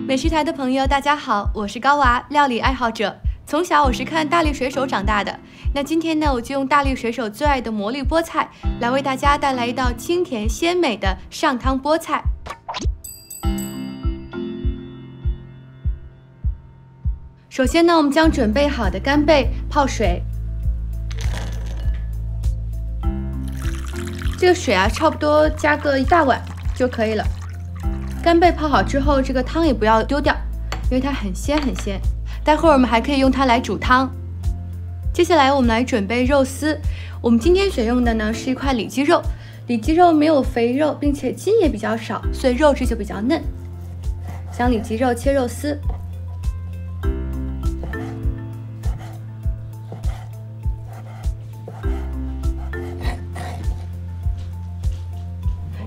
美食台的朋友，大家好，我是高娃，料理爱好者。从小我是看大力水手长大的。那今天呢，我就用大力水手最爱的魔力菠菜来为大家带来一道清甜鲜美的上汤菠菜。首先呢，我们将准备好的干贝泡水。这个水啊，差不多加个1大碗就可以了。干贝泡好之后，这个汤也不要丢掉，因为它很鲜很鲜。待会儿我们还可以用它来煮汤。接下来我们来准备肉丝，我们今天选用的呢是一块里脊肉，里脊肉没有肥肉，并且筋也比较少，所以肉质就比较嫩。将里脊肉切肉丝。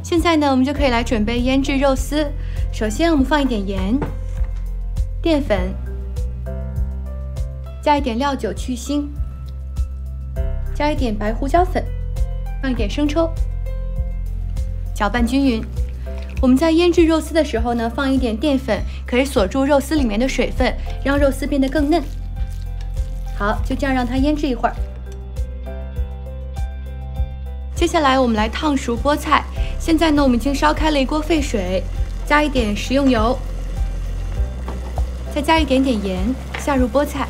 现在呢，我们就可以来准备腌制肉丝。首先，我们放一点盐、淀粉，加一点料酒去腥，加一点白胡椒粉，放一点生抽，搅拌均匀。我们在腌制肉丝的时候呢，放一点淀粉，可以锁住肉丝里面的水分，让肉丝变得更嫩。好，就这样让它腌制一会儿。接下来我们来烫熟菠菜。现在呢，我们已经烧开了一锅沸水，加一点食用油，再加一点点盐，下入菠菜。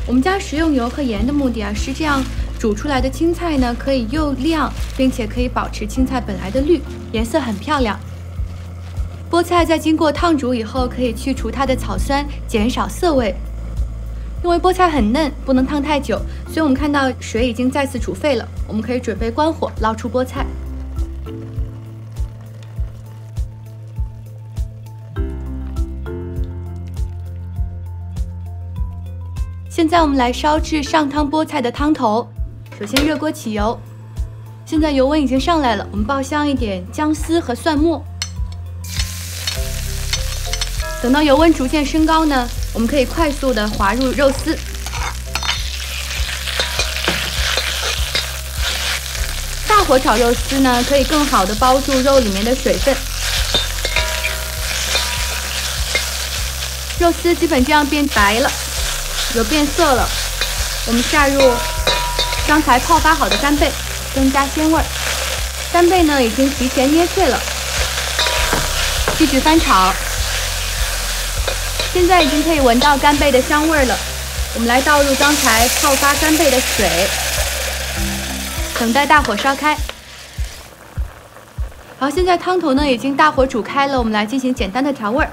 我们加食用油和盐的目的啊，是这样煮出来的青菜呢，可以又亮，并且可以保持青菜本来的绿，颜色很漂亮。菠菜在经过烫煮以后，可以去除它的草酸，减少涩味。因为菠菜很嫩，不能烫太久，所以我们看到水已经再次煮沸了，我们可以准备关火，捞出菠菜。现在我们来烧制上汤菠菜的汤头。首先热锅起油，现在油温已经上来了，我们爆香一点姜丝和蒜末。等到油温逐渐升高呢，我们可以快速的滑入肉丝。大火炒肉丝呢，可以更好的包住肉里面的水分。肉丝基本这样变白了。有变色了，我们下入刚才泡发好的干贝，增加鲜味。干贝呢已经提前捏碎了，继续翻炒。现在已经可以闻到干贝的香味了。我们来倒入刚才泡发干贝的水，等待大火烧开。好，现在汤头呢已经大火煮开了，我们来进行简单的调味。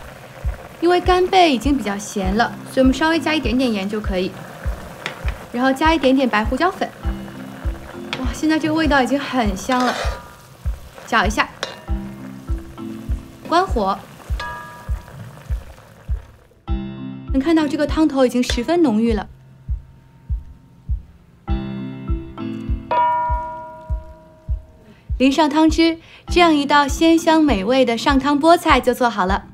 因为干贝已经比较咸了，所以我们稍微加一点点盐就可以，然后加一点点白胡椒粉。哇，现在这个味道已经很香了，搅一下，关火。能看到这个汤头已经十分浓郁了。淋上汤汁，这样一道鲜香美味的上汤菠菜就做好了。